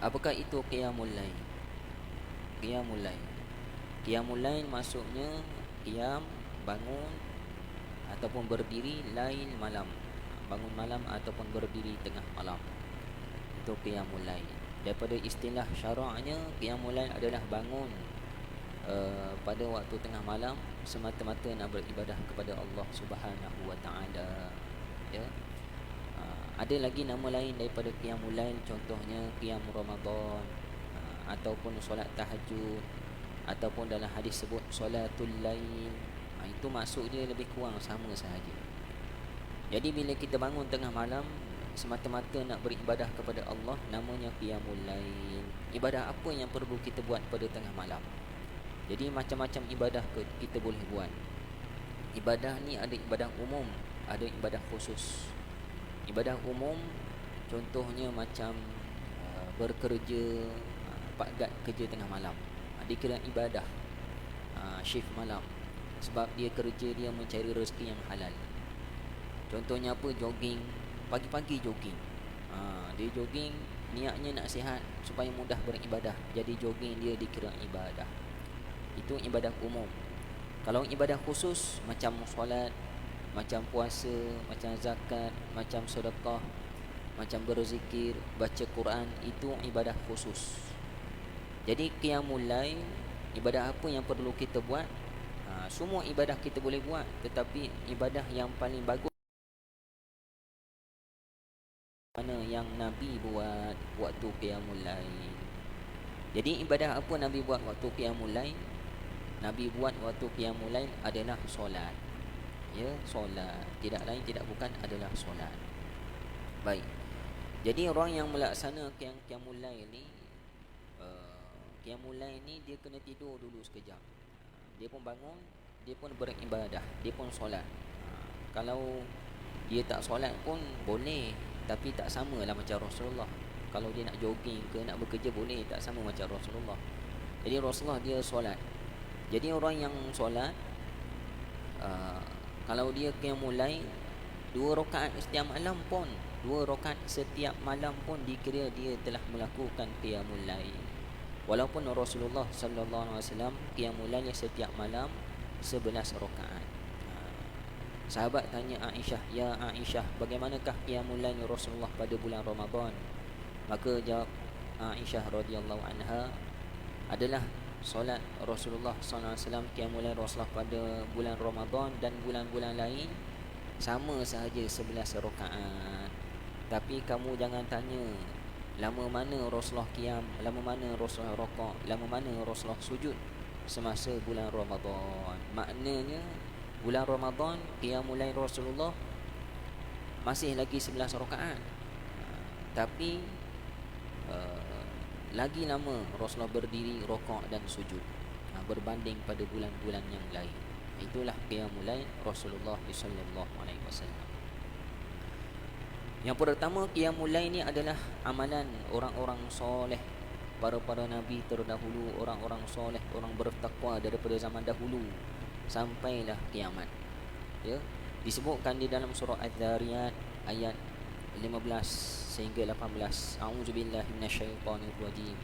Apakah itu qiyamul lail? Qiyamul lail. Qiyamul lail maksudnya qiyam, bangun ataupun berdiri, lail malam, bangun malam ataupun berdiri tengah malam. Itu qiyamul lail. Daripada istilah syaraknya, qiyamul lail adalah bangun pada waktu tengah malam semata-mata nak beribadah kepada Allah Subhanahu wa taala. Ya. Ada lagi nama lain daripada qiyamul lail, contohnya qiyam Ramadan, ataupun solat tahajud, ataupun dalam hadis sebut solatul lail. Itu maksud dia lebih kurang sama sahaja. Jadi bila kita bangun tengah malam semata-mata nak beribadah kepada Allah, namanya qiyamul lail. Ibadah apa yang perlu kita buat pada tengah malam? Jadi macam-macam ibadah kita boleh buat. Ibadah ni ada ibadah umum, ada ibadah khusus. Ibadah umum contohnya macam bekerja, pagat kerja tengah malam, dikira ibadah shift malam, sebab dia kerja, dia mencari rezeki yang halal. Contohnya apa? Jogging, pagi-pagi jogging. Dia jogging, niatnya nak sihat supaya mudah beribadah, jadi jogging dia dikira ibadah. Itu ibadah umum. Kalau ibadah khusus macam solat, macam puasa, macam zakat, macam sedekah, macam berzikir, baca Quran, itu ibadah khusus. Jadi qiyamul lail, ibadah apa yang perlu kita buat? Semua ibadah kita boleh buat, tetapi ibadah yang paling bagus mana yang Nabi buat waktu qiyamul lail. Jadi ibadah apa Nabi buat waktu qiyamul lail? Nabi buat waktu qiyamul lail adalah solat. Ya, solat. Tidak lain tidak bukan adalah solat. Baik. Jadi orang yang melaksanakan qiyamul lail ni, qiyamul lail ni dia kena tidur dulu sekejap. Dia pun bangun, dia pun beribadah, dia pun solat. Kalau dia tak solat pun boleh, tapi tak samalah macam Rasulullah. Kalau dia nak jogging ke nak bekerja boleh, tak sama macam Rasulullah. Jadi Rasulullah dia solat. Jadi orang yang solat, kalau dia qiyamul lail 2 rakaat setiap malam pun, 2 rakaat setiap malam pun dikira dia telah melakukan qiyamul lail. Walaupun Rasulullah sallallahu alaihi wasallam qiyamul lail setiap malam 11 rakaat. Sahabat tanya Aisyah, "Ya Aisyah, bagaimanakah qiyamul lail Rasulullah pada bulan Ramadan?" Maka jawab Aisyah radhiyallahu anha, adalah solat Rasulullah sallallahu alaihi wasallam, qiyamul lail Rasulullah pada bulan Ramadan dan bulan-bulan lain sama sahaja 11 rakaat. Tapi kamu jangan tanya lama mana Rasulullah qiyam, lama mana Rasulullah rakaat, lama mana Rasulullah sujud semasa bulan Ramadan. Maknanya bulan Ramadan qiyamul lail Rasulullah masih lagi 11 rakaat. Tapi lagi lama Rasulullah berdiri, rakaat dan sujud berbanding pada bulan-bulan yang lain. Itulah qiyamul lail Rasulullah sallallahu alaihi wasallam. Yang pertama, qiyamul lail ni adalah amalan orang-orang soleh, para nabi terdahulu, orang-orang soleh, orang bertakwa daripada zaman dahulu sampailah kiamat. Ya, disebutkan di dalam surah Az-Zariyat ayat 15 sehingga 18. A'udzubillahi minasyaitonirrajim.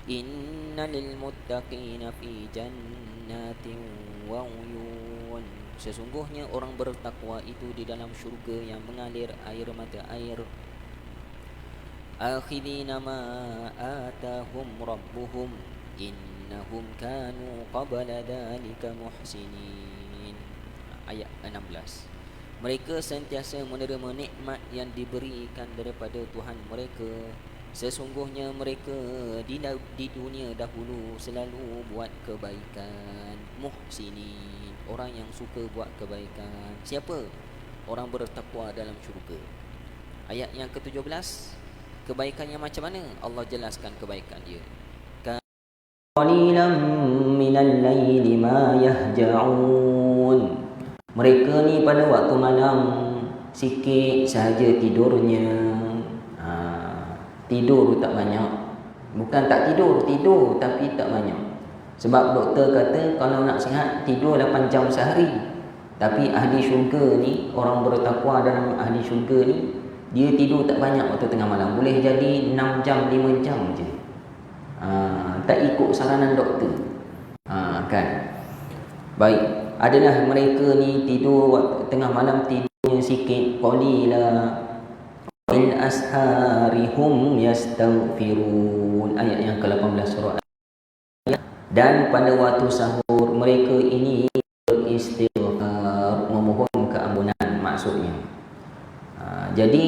Innal muttaqina fi jannatin wa uyun. Sesungguhnya orang bertakwa itu di dalam syurga yang mengalir air mata air. Akhidina ma atahum rabbuhum innahum kanu qabla dhalika muhsinin. Ayat 16. Mereka sentiasa menerima nikmat yang diberikan daripada Tuhan mereka. Sesungguhnya mereka di dunia dahulu selalu buat kebaikan. Muhsinin, orang yang suka buat kebaikan. Siapa? Orang bertakwa dalam syurga. Ayat yang ke-17, kebaikannya macam mana? Allah jelaskan kebaikan dia. Qalilan minal laili ma yahja'un. Mereka ni pada waktu malam sikit sahaja tidurnya. Tidur tak banyak. Bukan tak tidur, tidur tapi tak banyak. Sebab doktor kata kalau nak sihat tidur 8 jam sehari. Tapi ahli syurga ni, orang bertakwa dalam ahli syurga ni, dia tidur tak banyak waktu tengah malam, boleh jadi 6 jam 5 jam je. Tak ikut saranan doktor. Kan. Baik, adalah mereka ni tidur waktu tengah malam, tidurnya sikit, qalila bil asharihum yastaghfirun, ayat yang ke-18 surah. Dan pada waktu sahur mereka ini beristighfar, memohon keampunan maksudnya. Jadi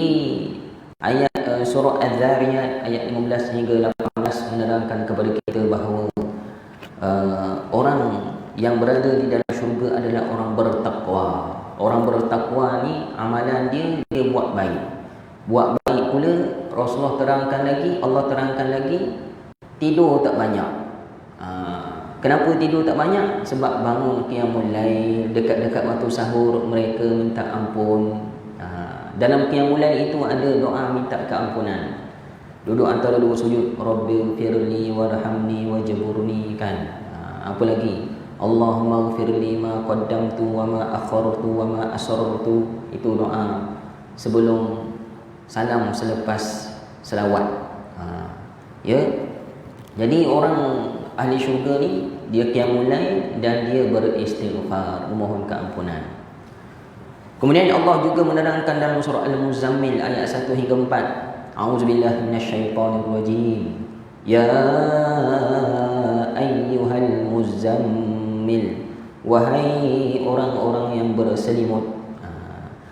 ayat surah Az-Zariyat ayat 15 hingga 18 menerangkan kepada kita bahawa orang yang berada di dalam syurga adalah orang bertakwa. Orang bertakwa ni amalan dia buat baik. Buat baik pula Rasulullah terangkan lagi, Allah terangkan lagi, tidur tak banyak. Kenapa tidur tak banyak? Sebab bangun qiyamul lail, dekat-dekat waktu sahur mereka minta ampun. Dalam qiyamul lail itu ada doa minta keampunan. Duduk antara dua sujud, Rabbighfirli warhamni wajburni, kan. Apa lagi? Allahumma ghfirli ma qaddamtu wa ma akhartu wa ma asrartu. Itu doa sebelum salam selepas selawat. Ya. Jadi orang ahli syurga ni dia qiyamul lail dan dia beristighfar, memohon keampunan. Kemudian Allah juga menerangkan dalam surah Al-Muzammil ayat 1 hingga 4. A'udzubillahi minasyaitonir rajim. Ya ayyuhal muzammil, wahai orang-orang yang berselimut.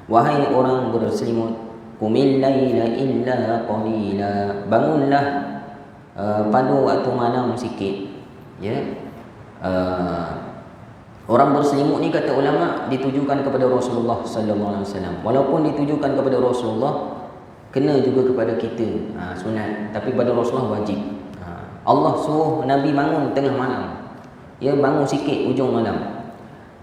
Wahai orang berselimut, qumil laila illa qalila, bangunlah pada waktu malam sikit. Ya. Orang berselimut ni kata ulama ditujukan kepada Rasulullah sallallahu alaihi wasallam. Walaupun ditujukan kepada Rasulullah, kena juga kepada kita, sunat, tapi pada Rasulullah wajib. Allah suruh Nabi bangun tengah malam. Ya, bangun sikit ujung malam.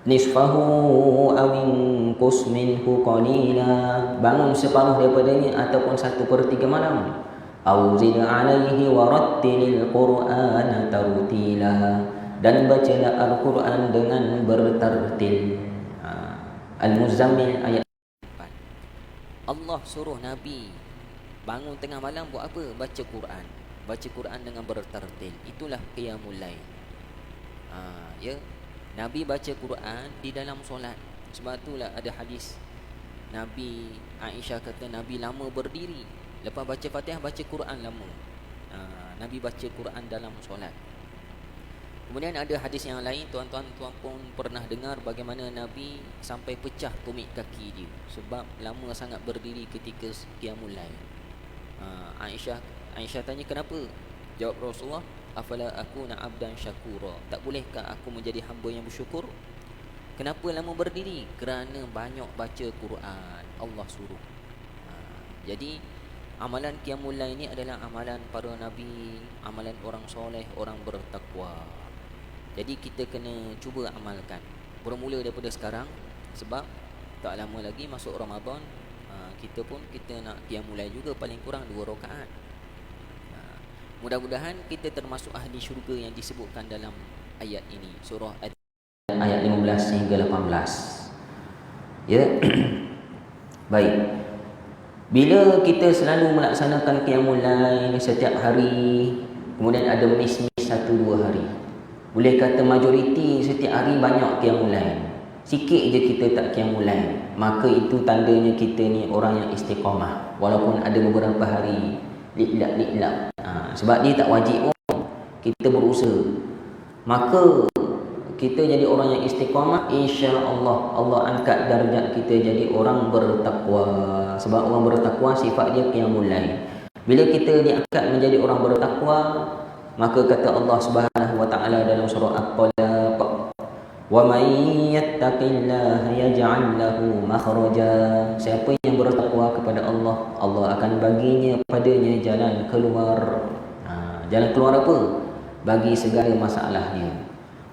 Nisfahu aw inqus minhu qalila, bangun separuh daripadanya ataupun 1/3 malam. Au zid alaihi warattilil Qur'ana tartila, dan bacalah Al-Quran dengan bertartil. Al-Muzammil ayat 4. Allah suruh Nabi bangun tengah malam buat apa? Baca Quran. Baca Quran dengan bertartil. Itulah qiyamul lail. Ya. Nabi baca Quran di dalam solat. Sebab itulah ada hadis Nabi, Aisyah kata Nabi lama berdiri, lepas baca Fatihah baca Quran lama. Nabi baca Quran dalam solat. Kemudian ada hadis yang lain, tuan-tuan pun pernah dengar bagaimana Nabi sampai pecah tumit kaki dia sebab lama sangat berdiri ketika qiyamul lail. Aisyah tanya kenapa? Jawab Rasulullah, afala akuna abdan syakura, tak bolehkah aku menjadi hamba yang bersyukur? Kenapa lama berdiri? Kerana banyak baca Quran, Allah suruh. Jadi amalan qiyamul lail ni adalah amalan para nabi, amalan orang soleh, orang bertakwa. Jadi kita kena cuba amalkan, bermula daripada sekarang, sebab tak lama lagi masuk Ramadan. Kita nak qiyamul lail juga, paling kurang 2 rakaat. Mudah-mudahan kita termasuk ahli syurga yang disebutkan dalam ayat ini, surah ayat 15 hingga 18. Ya. Baik. Bila kita selalu melaksanakan qiyamul lail setiap hari, kemudian ada miss 1-2 hari, boleh kata majoriti setiap hari banyak qiyamul lail, sikit je kita tak qiyamul lail, maka itu tandanya kita ni orang yang istiqamah. Walaupun ada beberapa hari liklak, sebab dia tak wajib pun, kita berusaha, maka kita jadi orang yang istiqamah, insya-Allah Allah angkat darjat kita jadi orang bertakwa. Sebab orang bertakwa sifat dia qiyamul lail. Bila kita diangkat menjadi orang bertakwa, maka kata Allah Subhanahu wa taala dalam surah At-Talaq, wa may yattaqillaha yaj'al lahu makhraja, siapa yang bertakwa kepada Allah, Allah akan baginya padanya jalan keluar. Jalan keluar apa? Bagi segala masalahnya.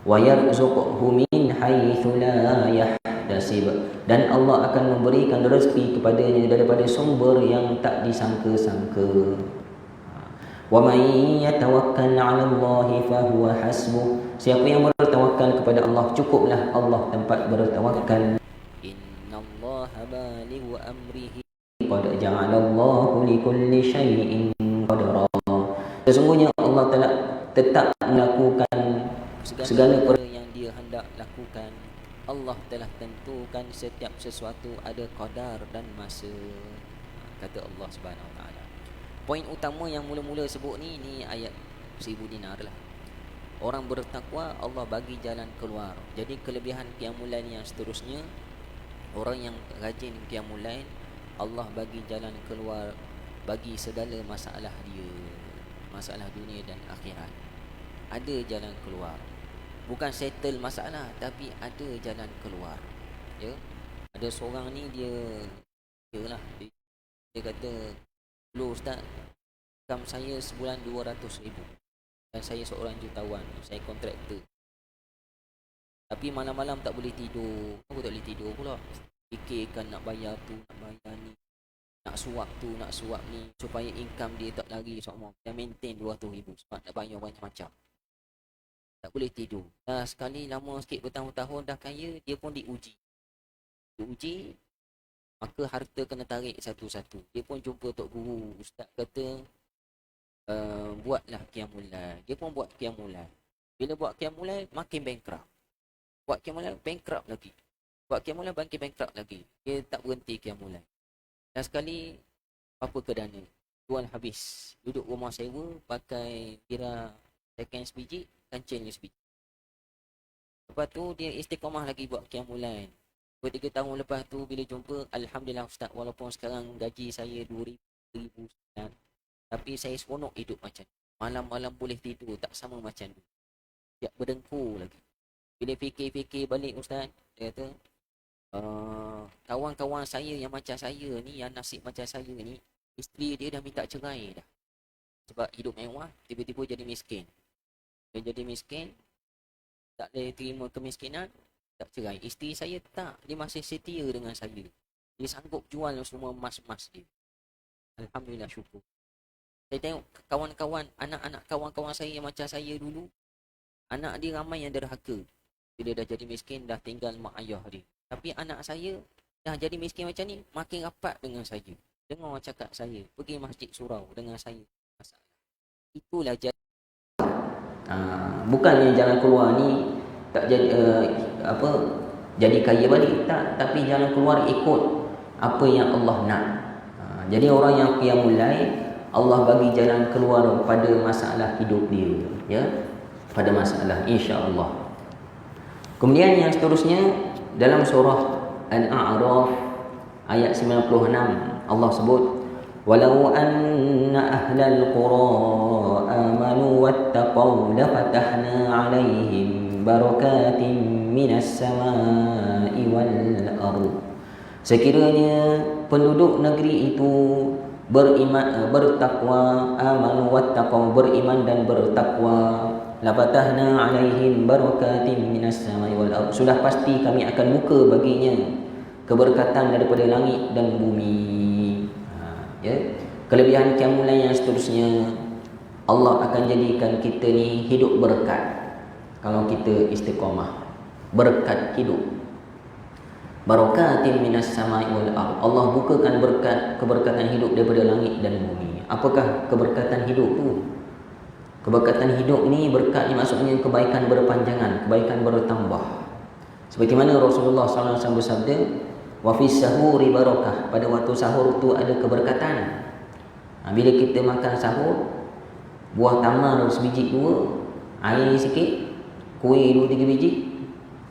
Wa yarzuqhu min haitsu la yahtasib, dan Allah akan memberikan rezeki kepadanya daripada sumber yang tak disangka-sangka. Wa may yatawakkal 'ala Allahi fa huwa hasbuh, siapa yang bertawakal kepada Allah, cukuplah Allah tempat bertawakal. Innallaha balighu amrihi qad ja'alallahu likulli syai'in qadara. Sesungguhnya Allah telah tetap melakukan segala perkara yang dia hendak lakukan. Allah telah tentukan setiap sesuatu ada qadar dan masa, kata Allah Subhanahu Wa Taala. Poin utama yang mula-mula sebut ni ayat 1000 dinar lah. Orang bertakwa Allah bagi jalan keluar. Jadi kelebihan qiyamul lail yang seterusnya, orang yang rajin qiyamul lail, Allah bagi jalan keluar bagi segala masalah dia, masalah dunia dan akhirat. Ada jalan keluar. Bukan settle masalah, tapi ada jalan keluar. Ya. Ada seorang ni dia kata, "Dulu ustaz, income saya sebulan 200,000 dan saya seorang jutawan, saya kontraktor. Tapi malam-malam tak boleh tidur." Aku tak boleh tidur pula. Fikirkan nak bayar tu, nak bayar ni, nak suap tu, nak suap ni, supaya income dia tak lari semua. Dia maintain 200,000 sebab nak bayar banyak macam. Tak boleh tidur. Dah sekali lama sikit bertahun-tahun dah kaya, dia pun diuji. Maka harta kena tarik satu-satu. Dia pun jumpa Tok Guru. Ustaz kata, buatlah qiyamul lail. Dia pun buat qiyamul lail. Bila buat qiyamul lail, makin bankrupt. Buat qiyamul lail, bankrupt lagi. Buat qiyamul lail, makin bankrupt lagi. Dia tak berhenti qiyamul lail. Dan sekali, apa ke dana? Jual habis. Duduk rumah sewa, pakai kira second sebiji, kancil ni sebiji. Lepas tu, dia istiqamah lagi buat qiyamul lail. 2-3 tahun lepas tu, bila jumpa, Alhamdulillah Ustaz, walaupun sekarang gaji saya 2,000 sekian, tapi saya seronok hidup macam ni. Malam-malam boleh tidur, tak sama macam tu. Dia berdengkur lagi. Bila fikir-fikir balik Ustaz, dia kata, kawan-kawan saya yang macam saya ni, yang nasib macam saya ni, isteri dia dah minta cerai dah. Sebab hidup mewah, tiba-tiba jadi miskin. Dia jadi miskin, tak boleh terima kemiskinan, tak cerai. Isteri saya tak, dia masih setia dengan saya. Dia sanggup jual semua emas-emas dia. Alhamdulillah, syukur. Saya tengok kawan-kawan, anak-anak kawan-kawan saya yang macam saya dulu, anak dia ramai yang derhaka. Bila dah jadi miskin, dah tinggal mak ayah dia. Tapi anak saya dah jadi miskin macam ni, makin rapat dengan saya. Dengar cakap saya, pergi masjid surau dengan saya. Itulah bukannya jalan keluar ni tak jadi jadi kaya balik, tak, tapi jalan keluar ikut apa yang Allah nak. Jadi orang yang qiyamul lail, Allah bagi jalan keluar pada masalah hidup dia, ya, pada masalah, insya-Allah. Kemudian yang seterusnya dalam surah Al-A'raf ayat 96, Allah sebut, "Walau anna ahlal qura amanu wattaqaw lafatahna 'alaihim barakatin minas sama'i wal ardh." Sekiranya penduduk negeri itu beriman, bertakwa, amanu wattaqaw, beriman dan bertakwa, lafatahna 'alaihim barakatin minas sama'i wal ardh, sudah pasti kami akan buka baginya keberkatan daripada langit dan bumi. Ya, kelebihan qiyamul lail yang seterusnya, Allah akan jadikan kita ni hidup berkat. Kalau kita istiqamah, berkat hidup. Barakatin minas sama'i wal ardh, Allah bukakan keberkatan hidup daripada langit dan bumi. Apakah keberkatan hidup tu? Keberkatan hidup ni, berkat ni maksudnya kebaikan berpanjangan, kebaikan bertambah. Seperti mana Rasulullah SAW bersabda, "Wa fis sahuri barakah." Pada waktu sahur tu ada keberkatan. Bila kita makan sahur, buah tamar sebiji 2, air sikit, kuih 2-3 biji,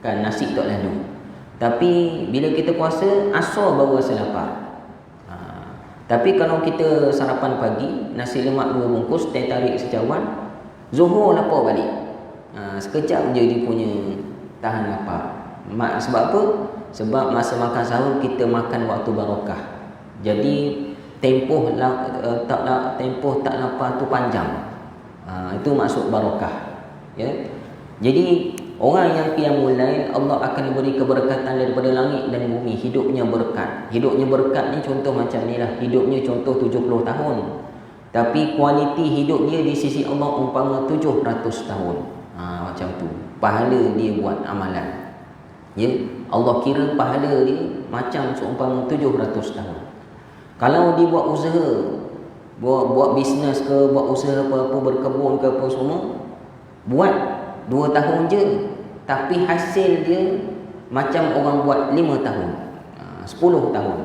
kan nasi tak lalu. Tapi bila kita puasa, asar baru rasa lapar. Tapi kalau kita sarapan pagi, nasi lemak 2 bungkus, teh tarik secawan, zuhur lapar balik. Sekejap je dia punya tahan lapar. Sebab apa? Sebab masa makan sahur kita makan waktu barakah. Jadi tempoh tak lapar tu panjang. Itu maksud barakah. Ya. Jadi orang yang qiyamul lail, Allah akan beri keberkatan daripada langit dan bumi. Hidupnya berkat. Hidupnya berkat ni contoh macam ni lah. Hidupnya contoh 70 tahun. Tapi kualiti hidup dia di sisi Allah umpama 700 tahun. Macam tu. Pahala dia buat amalan. Ya, Allah kira pahala dia macam seumpama 700 tahun. Kalau dia buat usaha, buat bisnes ke, buat usaha apa-apa, berkebun ke apa semua, buat 2 tahun je, tapi hasil dia macam orang buat 5 tahun, 10 tahun.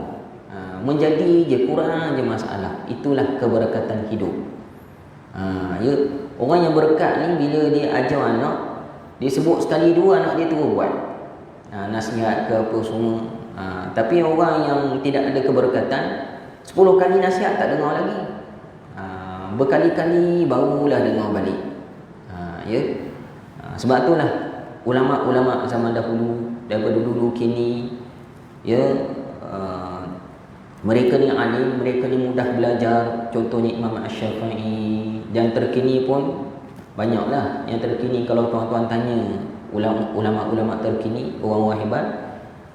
Menjadi je, kurang je masalah. Itulah keberkatan hidup. Ya, orang yang berkat ni bila dia ajar anak, dia sebut sekali dua anak dia terus buat. Nasihat ke apa semua. Tapi orang yang tidak ada keberkatan, 10 kali nasihat tak dengar lagi. Berkali-kali barulah dengar balik. Ya. Sebab itulah ulama-ulama zaman dahulu, daripada dulu kini, ya, mereka ni alim, mereka ni mudah belajar. Contohnya Imam Asy-Syafi'i. Dan terkini pun banyaklah yang terkini. Kalau tuan-tuan tanya ulama-ulama terkini, orang-orang hebat,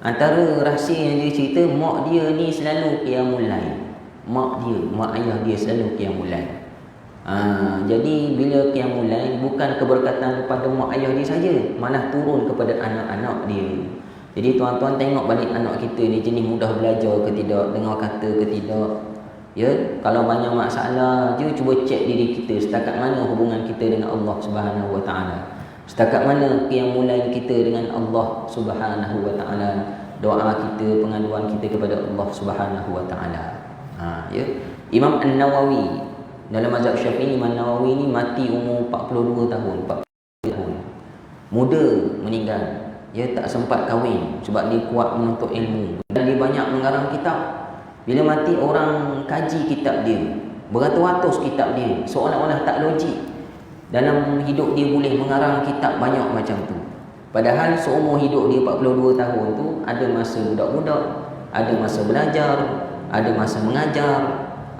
antara rahsia yang dia cerita, mak dia ni selalu qiyamul lail. Mak ayah dia selalu qiyamul lail. Jadi bila qiyamul lail, bukan keberkatan kepada mak ayah dia saja, malah turun kepada anak-anak dia. Jadi tuan-tuan tengok balik anak kita ni jenis mudah belajar ke tidak, dengar kata ke tidak. Ya, kalau banyak masalah je, cuba cek diri kita, setakat mana hubungan kita dengan Allah Subhanahu Wa Taala. Setakat mana qiyamul lail kita dengan Allah Subhanahu Wa Taala. Doa kita, pengaduan kita kepada Allah Subhanahu Wa Taala. Ya. Imam An-Nawawi dalam mazhab Syafi'i, Imam Nawawi ni mati umur 42 tahun, 40 tahun. Muda meninggal. Dia tak sempat kahwin sebab dia kuat menuntut ilmu. Dan dia banyak mengarang kitab. Bila mati, orang kaji kitab dia, beratus-ratus kitab dia, seolah-olah tak logik. Dalam hidup dia boleh mengarang kitab banyak macam tu. Padahal seumur hidup dia 42 tahun tu, ada masa budak-budak, ada masa belajar, ada masa mengajar,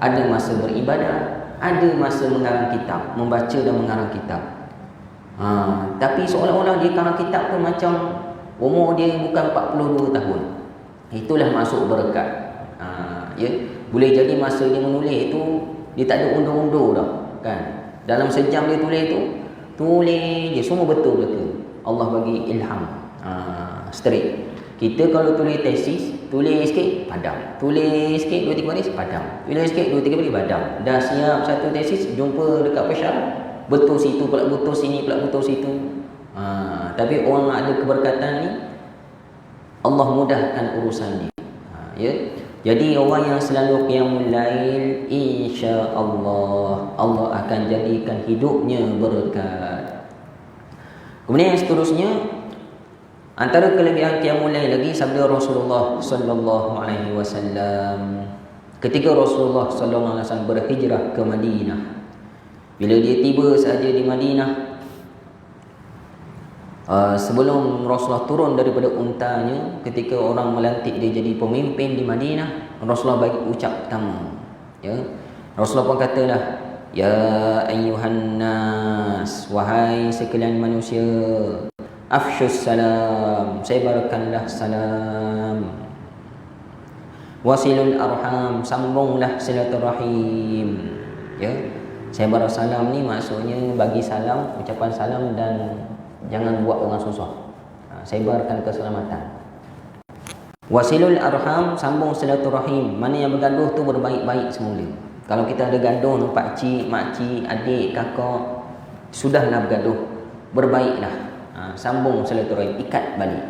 ada masa beribadah, ada masa mengarang kitab, membaca dan mengarang kitab. Tapi seolah-olah dia karang kitab tu macam umur dia bukan 42 tahun. Itulah masuk berkat. Ya, boleh jadi masa dia menulis itu dia tak ada undur-undur dah, kan? Dalam sejam dia tulis je semua betul belaka. Allah bagi ilham. Straight. Kita kalau tulis tesis, tulis sikit padam, tulis sikit 2-3 baris padam, tulis sikit 2-3 baris padam. Dah siap satu tesis, jumpa dekat pesyarah, betul situ pula, betul sini pula, betul situ. Tapi orang ada keberkatan ni, Allah mudahkan urusan dia. Ya. Jadi orang yang selalu qiyamul lail, insya-Allah Allah akan jadikan hidupnya berkat. Kemudian yang seterusnya, antara kelebihan qiyamul lail lagi, sabda Rasulullah sallallahu alaihi wasallam ketika Rasulullah sallallahu alaihi wasallam berhijrah ke Madinah. Bila dia tiba saja di Madinah, sebelum Rasulullah turun daripada untanya, ketika orang melantik dia jadi pemimpin di Madinah, Rasulullah bagi ucap pertama. Ya, Rasulullah pun katalah, ya ayyuhan nas, wahai sekalian manusia, afsyus salam, sebarkanlah salam. Wasilul arham, sambunglah silaturahim. Ya, sebar salam ni maksudnya bagi salam, ucapan salam, dan jangan buat orang susah. Sebarkan keselamatan. Wasilul arham, sambung silaturahim. Mana yang bergaduh tu berbaik-baik semula. Kalau kita ada gaduh, pakcik, makcik, adik, kakak, sudahlah bergaduh, berbaiklah. Sambung silaturahim, ikat balik.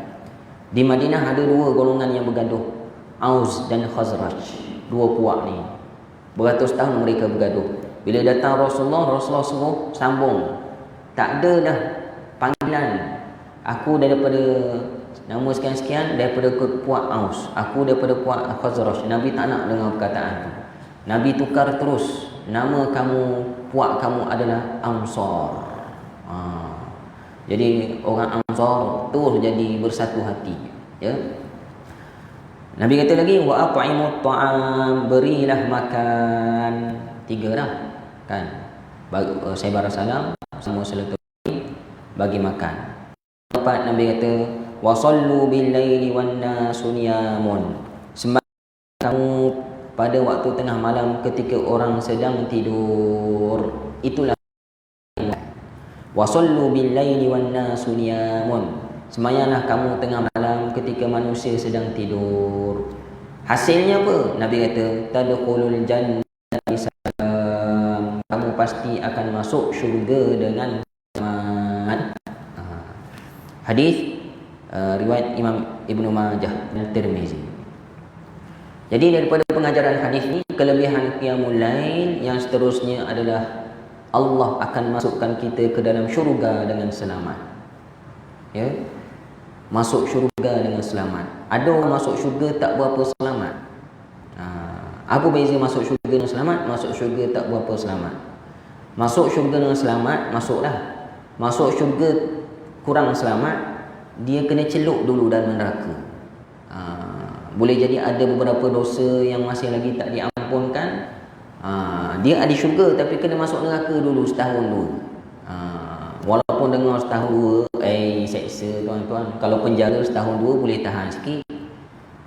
Di Madinah ada 2 golongan yang bergaduh, Aus dan Khazraj. 2 puak ni, beratus tahun mereka bergaduh. Bila datang Rasulullah suruh sambung. Tak ada dah panggilan, aku daripada nama sekian-sekian, daripada puak Aus, aku daripada puak Khazraj. Nabi tak nak dengar perkataan tu. Nabi tukar terus, nama kamu, puak kamu adalah Ansar. Jadi orang Ansar terus jadi bersatu hati. Ya. Nabi kata lagi, wa at'imut ta'am, berilah makan. 3 dah, kan? Sebar salam, semua silaturahim, bagi makan. 4, Nabi kata, wa sallu bil laili wan nasu niyamun, sembahyang kamu pada waktu tengah malam ketika orang sedang tidur. Itulah wa sallu bil laili wan nasu niyamun, sembahyanglah kamu tengah malam ketika manusia sedang tidur. Hasilnya apa? Nabi kata tadkhulul jannah bisalam, kamu pasti akan masuk syurga dengan selamat. Hadis riwayat Imam Ibnu Majah dan Tirmizi. Jadi daripada pengajaran hadis ni, kelebihan qiyamul lail yang seterusnya adalah Allah akan masukkan kita ke dalam syurga dengan selamat. Ya. Masuk syurga dengan selamat. Ada orang masuk syurga tak berapa selamat. Apa beza masuk syurga dengan selamat? Masuk syurga tak berapa selamat. Masuk syurga dengan selamat, masuklah. Masuk syurga kurang selamat, dia kena celup dulu dalam neraka. Boleh jadi ada beberapa dosa yang masih lagi tak diampunkan. Dia ada syurga tapi kena masuk neraka dulu setahun dulu. Walaupun dengar setahun dua, seksa tuan-tuan. Kalau penjara setahun dua boleh tahan sikit,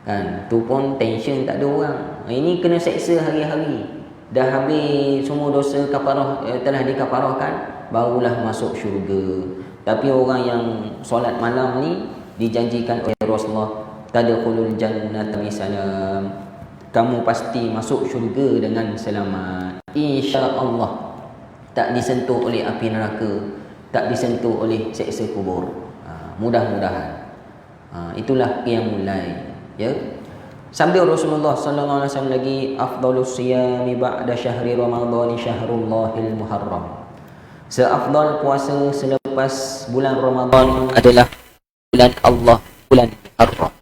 kan? Tu pun tension tak ada orang. Ini kena seksa hari-hari. Dah habis semua dosa kafarah, telah dikafarahkan, barulah masuk syurga. Tapi orang yang solat malam ni dijanjikan oleh Rasulullah, tadkhulul jannata bisalam, kamu pasti masuk syurga dengan selamat, insya-Allah. Tak disentuh oleh api neraka, tak disentuh oleh seksa kubur. Mudah-mudahan. Itulah qiyamul lail, ya. Sabda Rasulullah sallallahu alaihi wasallam lagi, afdhalus siyami ba'da syahri ramadhan syahrullahil muharram. Seafdal puasa selepas bulan Ramadan adalah bulan Allah, bulan Muharram.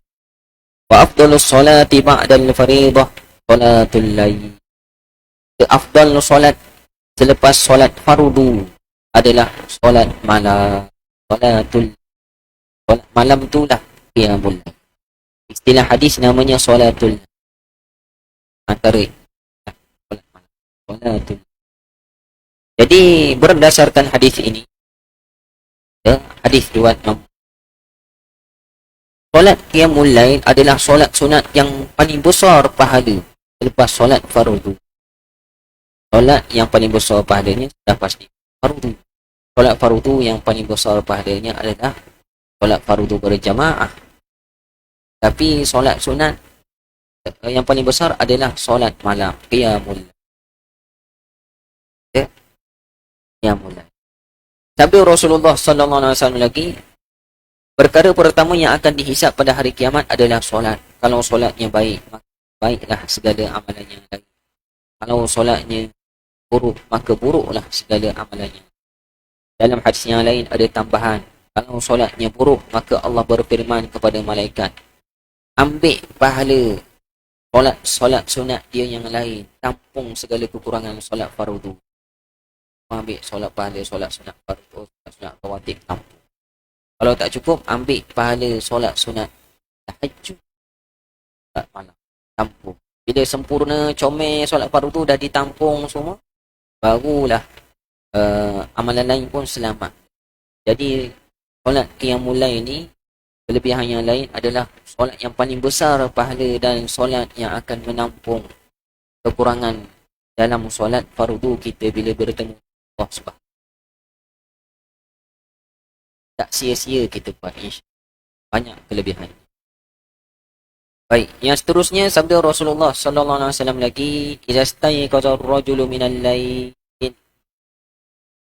Wa afdalus salati ba'dal fariidah salatul lail. Seafdal solat selepas solat fardu adalah solat malam. Solat malam itulah qiyamul lail. Istilah hadis namanya solatul antara solat malam, solatul. Jadi berdasarkan hadis ini, ya, hadis riwayat Imam, solat qiyamul lail adalah solat sunat yang paling besar pahala selepas solat fardu. Solat yang paling besar pahalanya sudah pasti fardu. Solat fardu yang paling besar pahalanya adalah solat fardu berjamaah. Tapi solat sunat yang paling besar adalah solat malam, qiyamul lail. Ya, qiyamul lail. Sabda Rasulullah sallallahu alaihi wasallam lagi, perkara pertama yang akan dihisap pada hari kiamat adalah solat. Kalau solatnya baik, maka baiklah segala amalannya lain. Kalau solatnya buruk, maka buruklah segala amalannya. Dalam hadis yang lain ada tambahan, kalau solatnya buruk, maka Allah berfirman kepada malaikat, ambil pahala solat sunat dia yang lain, tampung segala kekurangan solat fardu. Ambil solat pahala solat sunat fardu, solat sunat rawatib, tampung. Kalau tak cukup, ambil pahala solat sunat tahajud, solat malam, tampung. Bila sempurna comel solat fardu dah ditampung semua, barulah amalan lain pun selamat. Jadi solat qiyamul lail ni, kelebihan yang lain adalah solat yang paling besar pahala dan solat yang akan menampung kekurangan dalam solat fardu kita bila bertemu Allah Subhanahu. Tak sia-sia kita buat, banyak kelebihan. Baik, yang seterusnya sabda Rasulullah sallallahu alaihi wasallam lagi, idza stayqaza ar-rajulu minal lail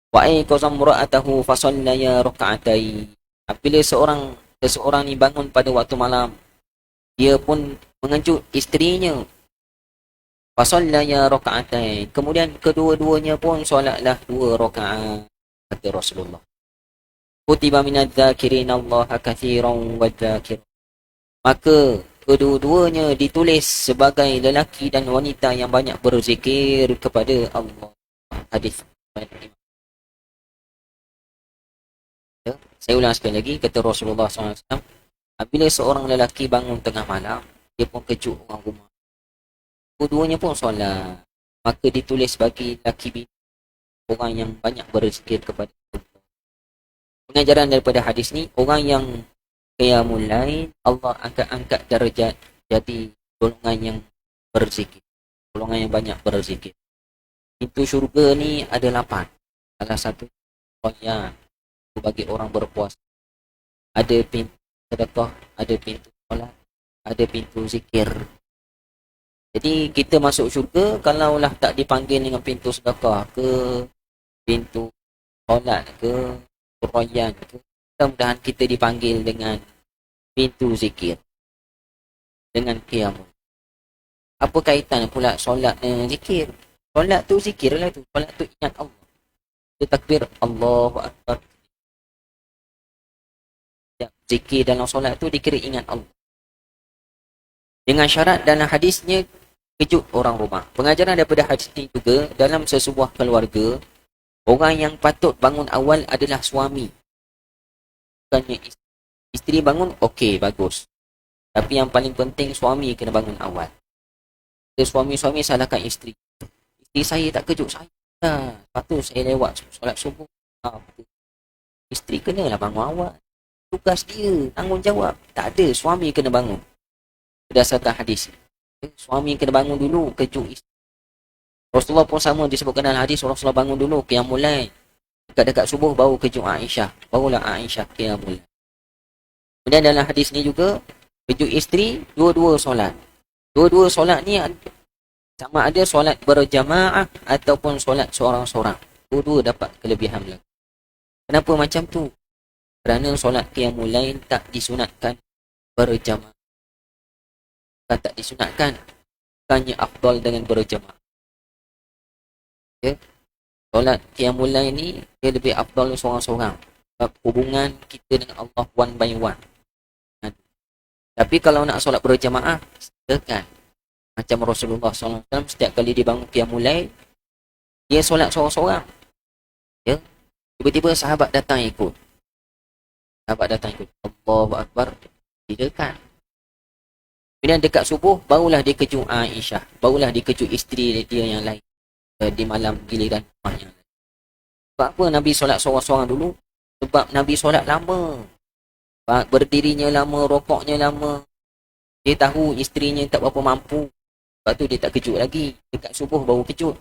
wa ayqaza imra'atahu fa shallaya rak'atain. Apabila seseorang ni bangun pada waktu malam, dia pun mengejut isterinya, fa shallaya rak'atain, kemudian kedua-duanya pun solatlah 2 rakaat, kata Rasulullah. Kutiba minadz-dzakirin Allah katsiran wadz-dzakir, maka kedua-duanya ditulis sebagai lelaki dan wanita yang banyak berzikir kepada Allah. Hadis. Ya, saya ulang sekali lagi, kata Rasulullah SAW, apabila seorang lelaki bangun tengah malam, dia pun kejut orang rumah, kedua-duanya pun solat, maka ditulis bagi lelaki bini orang yang banyak berzikir kepada Allah. Pengajaran daripada hadis ni, orang yang qiyamul lail, Allah angkat darjat jadi golongan yang berzikir, golongan yang banyak berzikir. Pintu syurga ni ada 8. Salah satu yang bagi orang berpuasa. Ada pintu sedekah, ada pintu solat, ada pintu zikir. Jadi kita masuk syurga kalaulah tak dipanggil dengan pintu sedekah ke, pintu solat ke, Rayyan ke. Mudah-mudahan kita dipanggil dengan pintu zikir, dengan qiyam. Apa kaitan pula solat dengan zikir? Solat tu zikir lah tu. Solat tu ingat Allah. Itu takbir Allahu Akbar. Zikir dalam solat tu dikira ingat Allah. Dengan syarat dalam hadisnya kejut orang rumah. Pengajaran daripada hadis ini juga, dalam sesebuah keluarga, orang yang patut bangun awal adalah suami. Bukannya isteri. Isteri bangun, okey, bagus. Tapi yang paling penting suami kena bangun awal. Suami-suami salahkan isteri. Isteri saya tak kejut saya. Lepas tu saya lewat solat subuh. Isteri kenalah bangun awal. Tugas dia, tanggungjawab. Tak ada, suami kena bangun. Berdasarkan hadis. Suami kena bangun dulu, kejut isteri. Rasulullah pun sama disebutkan dalam hadis, Rasulullah bangun dulu, qiyamul lail. Dekat-dekat subuh baru kejut Aisyah. Barulah Aisyah qiyamul lail. Kemudian dalam hadis ni juga, kejut isteri, dua-dua solat. Dua-dua solat ni sama ada solat berjamaah ataupun solat seorang-seorang. Dua-dua dapat kelebihan lagi. Kenapa macam tu? Kerana solat qiyamul lail tak disunatkan berjamaah. Tak disunatkan. Bukannya afdal dengan berjamaah. Okay. Solat qiyamul lail ni dia lebih afdal seorang-seorang. Sebab hubungan kita dengan Allah one by one. Tapi kalau nak solat berjamaah, silakan. Macam Rasulullah SAW setiap kali dia bangun qiyamul lail, dia solat seorang-seorang. Ya. Tiba-tiba sahabat datang ikut. Allahu Akbar. Silakan. Kemudian dekat subuh, barulah dia kejut Aisyah. Barulah dia kejut isteri dia yang lain. Di malam giliran rumahnya. Sebab apa Nabi solat seorang-seorang dulu? Sebab Nabi solat lama. Berdirinya lama, rokoknya lama. Dia tahu isterinya tak berapa mampu. Sebab tu dia tak kejut lagi. Dekat subuh baru kejut.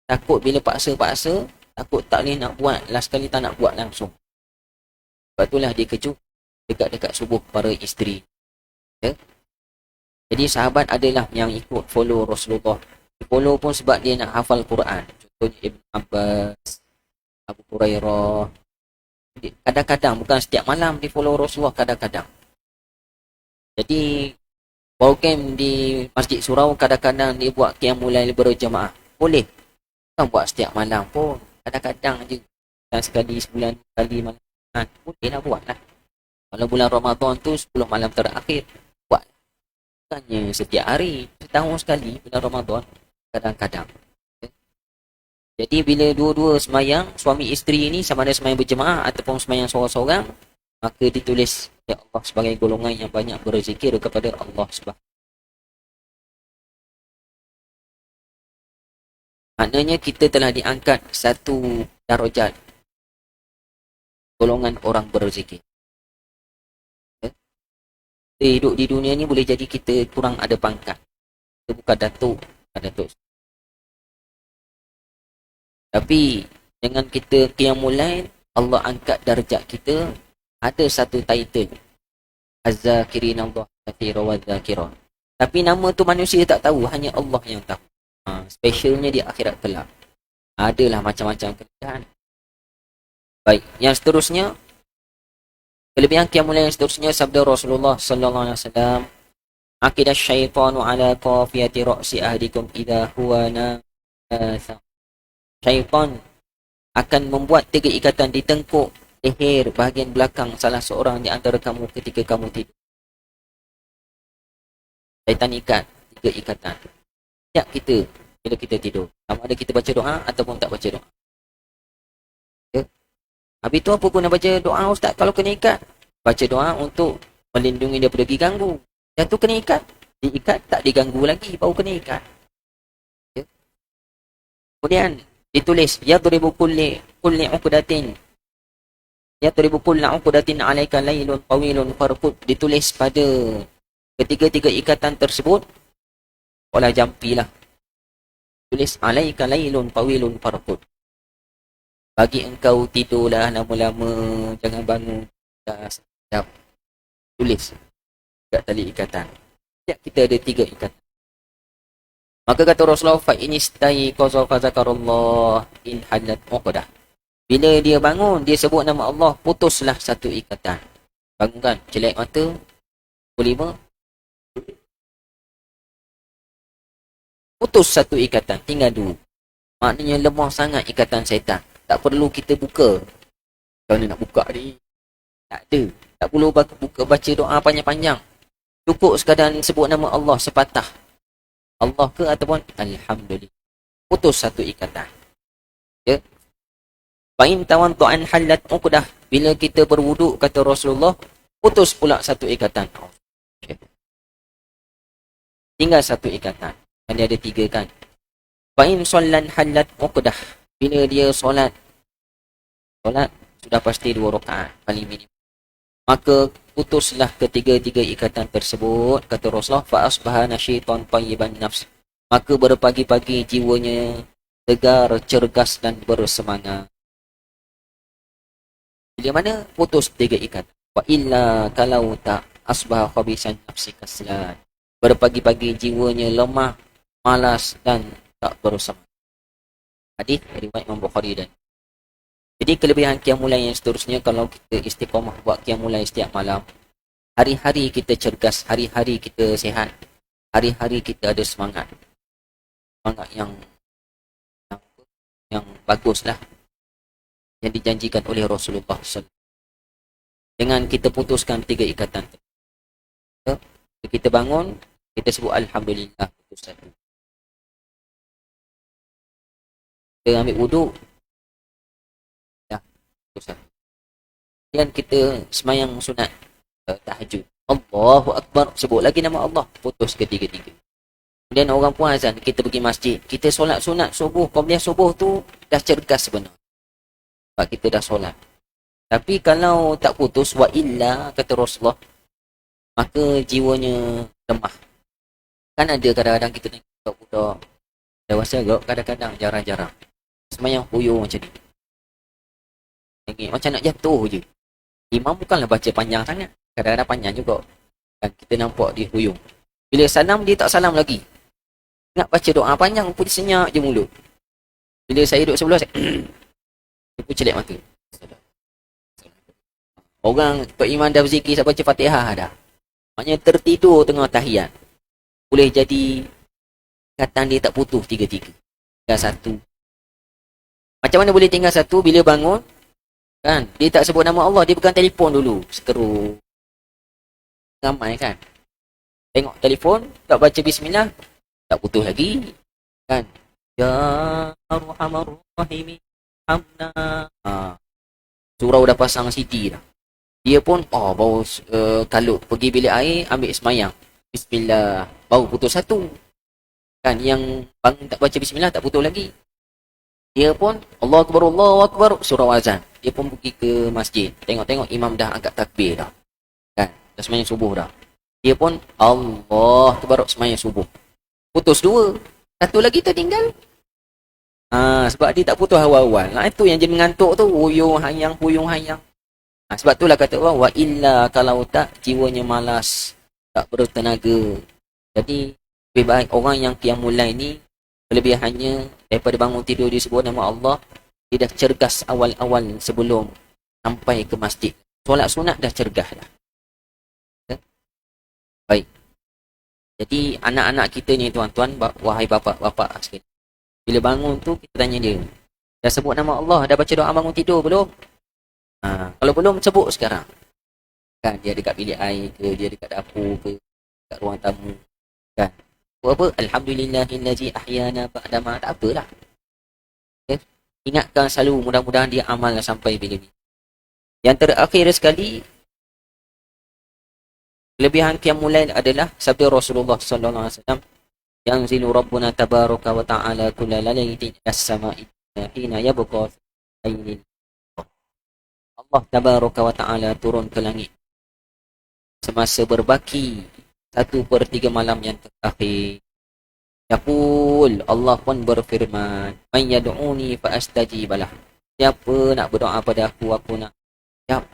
Takut bila paksa-paksa, takut tak boleh nak buat. Last kali tak nak buat langsung. Sebab itulah dia kejut dekat-dekat subuh para isteri. Ya? Jadi sahabat adalah yang ikut follow Rasulullah. Follow pun sebab dia nak hafal Quran. Contohnya Ibn Abbas, Abu Hurairah. Kadang-kadang, bukan setiap malam dia follow Rasulullah, kadang-kadang. Jadi program di Masjid Surau kadang-kadang dia buat qiyamul lail berjamaah. Boleh. Bukan buat setiap malam pun. Kadang-kadang je. Dan sekali sebulan, sekali malam. Boleh lah buat lah. Kalau bulan Ramadan tu 10 malam terakhir, buat. Bukannya setiap hari. Setahun sekali bulan Ramadan. Kadang-kadang. Jadi bila dua-dua semayang, suami isteri ini sama ada semayang berjemaah ataupun semayang seorang-seorang, maka ditulis oleh Allah sebagai golongan yang banyak berzikir kepada Allah Subhanahu. Maknanya kita telah diangkat satu darajat golongan orang berzikir. Kita hidup di dunia ni boleh jadi kita kurang ada pangkat. Kita bukan datuk, Tapi dengan kita qiyamul lail, Allah angkat darjat kita. Ada satu title, Az-Zakirin Allah Kathira wa Zakiran. Tapi nama tu manusia tak tahu, hanya Allah yang tahu. Specialnya di akhirat kelak. Adalah macam-macam kelebihan. Baik, yang seterusnya, kelebihan qiyamul lail yang seterusnya sabda Rasulullah sallallahu alaihi wasallam, Aqidah syaitanu ala qafiyati ra'si ahdikum idha huwa nasa. Syaitan akan membuat 3 ikatan di tengkuk, leher, bahagian belakang salah seorang di antara kamu ketika kamu tidur. Syaitan ikat 3 ikatan. Setiap kita bila kita tidur. Sama ada kita baca doa ataupun tak baca doa. Ya. Habis tu apa guna baca doa ustaz kalau kena ikat? Baca doa untuk melindungi daripada diganggu. Yang tu kena ikat. Diikat tak diganggu lagi, baru kena ikat. Ya. Kemudian ditulis yadribu kulli uqdatin alaika lailun tawilun farqud. Ditulis pada ketiga-tiga ikatan tersebut, wala jampilah, tulis alaika lailun tawilun farqud, bagi engkau tidurlah lama-lama, jangan bangun dah sekejap. Tulis kat tali ikatan. Setiap kita ada 3 ikatan. Maka kata Rasulullah, fa inistai qaza fa zakarullah in halat uqdah. Bila dia bangun, dia sebut nama Allah, putuslah satu ikatan. Bangun kan, jelek mata, pukul 5, putus satu ikatan, tinggal 2. Maknanya lemah sangat ikatan syaitan. Tak perlu kita buka. Kalau nak buka ni, tak ada. Tak perlu buka baca doa panjang-panjang. Cukup sekadar sebut nama Allah sepatah. Allah ke ataupun Alhamdulillah. Putus satu ikatan. Ya. Fa'in tawantu'an halat uqdah. Bila kita berwuduk, kata Rasulullah, putus pula satu ikatan. Okay. Tinggal satu ikatan. Kan dia ada 3 kan. Fa'in solan halat uqdah. Bila dia solat sudah pasti 2 rakaat paling minimum. Maka putuslah ketiga-tiga ikatan tersebut, kata Rasulullah, fa asbaha nasyitan tayyiban nafs. Maka berpagi-pagi jiwanya tegar, cergas dan bersemangat. Bila mana putus 3 ikatan. Wa illa kalau tak asbaha khabisan nafsi kaslan. Berpagi-pagi jiwanya lemah, malas dan tak bersemangat. Hadis riwayat Imam Bukhari. Dan jadi kelebihan qiyamul lail yang seterusnya, kalau kita istiqamah buat qiyamul lail setiap malam, hari-hari kita cergas, hari-hari kita sihat, hari-hari kita ada semangat. Semangat yang baguslah, yang dijanjikan oleh Rasulullah SAW. Dengan kita putuskan 3 ikatan. Kita bangun, kita sebut Alhamdulillah, putus satu. Kita ambil wuduk, dan kita semayang sunat tahajud, Allahu Akbar, sebut lagi nama Allah, putus ketiga-tiga. Kemudian orang pun azan, kita pergi masjid, kita solat sunat subuh, qabliyah subuh tu dah cergas sebenarnya, sebab kita dah solat. Tapi kalau tak putus, wa illa, kata Rasulullah, maka jiwanya lemah. Kan ada kadang-kadang kita tengok budak-budak dewasa, kadang-kadang jarang-jarang semayang huyung macam ni, macam nak jatuh je. Imam bukanlah baca panjang sangat, kadang-kadang panjang juga, dan kita nampak dia huyung. Bila salam, dia tak salam lagi, nak baca doa panjang pun senyap je mulut. Bila saya duduk sebelah, dia pun celak mata. Orang Tok Iman dah berzikir sampai baca Fatihah dah, maknanya tertidur tengah tahiyat. Boleh jadi ikatan dia tak putus 3-3, tinggal 1. Macam mana boleh tinggal 1? Bila bangun kan, dia tak sebut nama Allah, dia pegang telefon dulu, sekeru ramai kan, tengok telefon, tak baca bismillah, tak putus lagi kan. Ya Arhamar Rahim hamna, surau dah pasang CD dah, dia pun baru kalut pergi bilik air, ambil semayang, bismillah, baru putus 1 kan. Yang bangun tak baca bismillah, tak putus lagi. Dia pun Allahu Akbar, surau azan, dia pun pergi ke masjid, tengok-tengok imam dah angkat takbir dah kan, dah semayang subuh dah, dia pun Allah Akbar, semayang subuh. Putus 2, 1 lagi tertinggal. Sebab dia tak putus awal-awal. Itu yang jadi mengantuk tu, huyung hayang. Sebab itulah kata Allah, wa illa, kalau tak jiwanya malas, tak bertenaga. Jadi lebih baik orang yang qiyamul lail ni, kelebihannya daripada bangun tidur dia sebut nama Allah, dia dah cergas awal-awal sebelum sampai ke masjid. Solat sunat dah cergas dah. Baik. Jadi anak-anak kita ni tuan-tuan, wahai bapa-bapa sekalian, bila bangun tu kita tanya dia, dah sebut nama Allah, dah baca doa bangun tidur belum? Kalau belum, sebut sekarang. Kan dia dekat bilik air ke, dia dekat dapur ke, dekat ruang tamu kan. Apa? Alhamdulillahillazi ahyana ba'dama, tak apalah. Okay? Ingatkan selalu, mudah-mudahan dia amal sampai bila ni. Yang terakhir sekali, kelebihan qiyamul lail adalah sabda Rasulullah sallallahu alaihi wasallam, yanzilu rabbuna tabaraka wa ta'ala kulla lailatin as-sama'i hina yabqa ainin. Allah tabaraka wa ta'ala turun ke langit semasa berbaki 1/3 malam yang terakhir. Yaqul, Allah pun berfirman, man yad'uni fa astajibalah. Siapa nak berdoa pada aku nak jawab.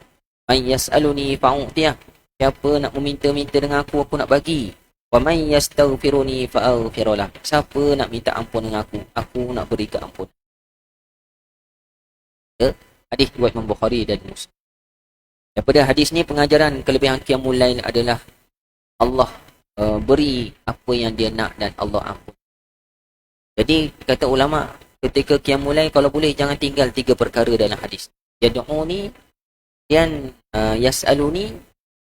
Man yas'aluni fa u'tiyah. Siapa nak meminta-minta dengan aku nak bagi. Wa may yastaghfiruni fa'aghfir lah. Siapa nak minta ampun dengan aku nak beri ke ampun. Ya, hadis riwayat Imam Bukhari dan Muslim. Daripada hadis ni pengajaran kelebihan qiyamul lail adalah Allah beri apa yang dia nak dan Allah ampun. Jadi kata ulama, ketika qiyamul lail kalau boleh jangan tinggal 3 perkara dalam hadis. Yad'uni dan yas'aluni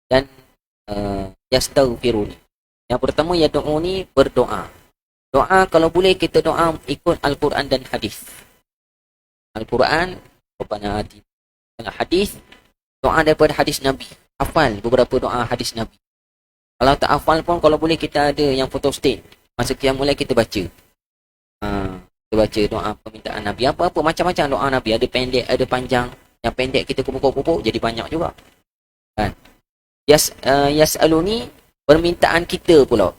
dan yastaghfiruni. Yang pertama yad'uni, berdoa. Doa kalau boleh kita doa ikut Al-Quran dan hadis. Al-Quran, Rabbana atina hadis, doa daripada hadis Nabi. Hafal beberapa doa hadis Nabi. Kalau tak hafal pun kalau boleh kita ada yang photostat. Masa qiyamul lail kita baca. Kita baca doa permintaan Nabi. Apa-apa macam-macam doa Nabi. Ada pendek, ada panjang. Yang pendek kita kumpul-kumpul jadi banyak juga. Kan? Yas'aluni, permintaan kita pula.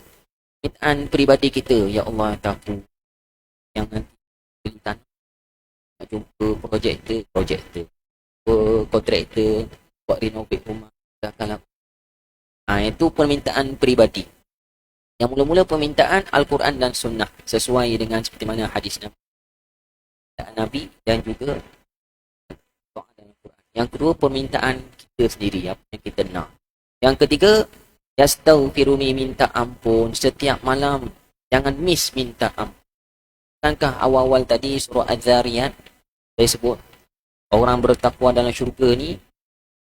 Permintaan peribadi kita. Ya Allah, tahu yang nanti permintaan nak jumpa projektor, kontraktor buat renovate rumah. Itu permintaan peribadi. Yang mula-mula permintaan Al-Quran dan Sunnah sesuai dengan seperti mana hadis Nabi dan juga doa dan Al-Quran. Yang kedua permintaan kita sendiri, apa yang kita nak. Yang ketiga yastaghfiruni, minta ampun setiap malam. Jangan miss minta ampun. Bukankah awal-awal tadi surah Az-Zariyat saya sebut orang bertakwa dalam syurga ni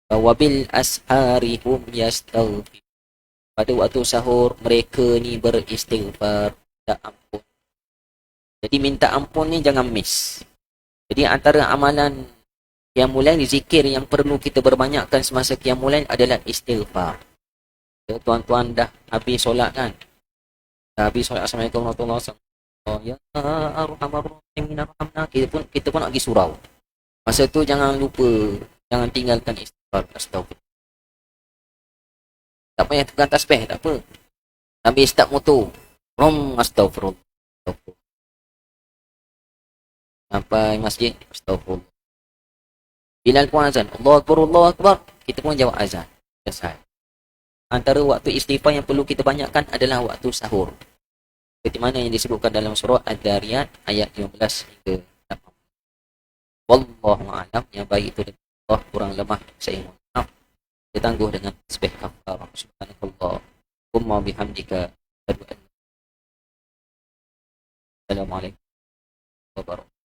wabil asharihum yastaghfir. Pada waktu sahur mereka ni beristighfar, minta ampun. Jadi minta ampun ni jangan miss. Jadi antara amalan qiyamul lail, zikir yang perlu kita berbanyakkan semasa qiyamul lail adalah istighfar. Ya, tuan-tuan dah habis solat kan? Dah habis solat, Assalamualaikum warahmatullahi wabarakatuh. Ya arhamar rahimin arhamna. Kita pun nak pergi surau. Masa tu jangan lupa, jangan tinggalkan istighfar. Astagfirullah. Tak payah tekan tasbih, tak apa. Sambil start motor. Astagfirullah. Sampai masjid. Astagfirullah. Bilal pun azan. Allahu Akbar, Allahu Akbar. Kita pun jawab azan. Selesai. Antara waktu istighfar yang perlu kita banyakkan adalah waktu sahur. Seperti mana yang disebutkan dalam surah Ad-Dariyat ayat 15 hingga 18. Wallahu a'lam. Yang baik itu dari Allah, kurang lemah saya mohon maaf. Kita tangguh dengan tasbih kafarah. Subhanallah. Umma bihamdika. Assalamualaikum warahmatullahi wabarakatuh.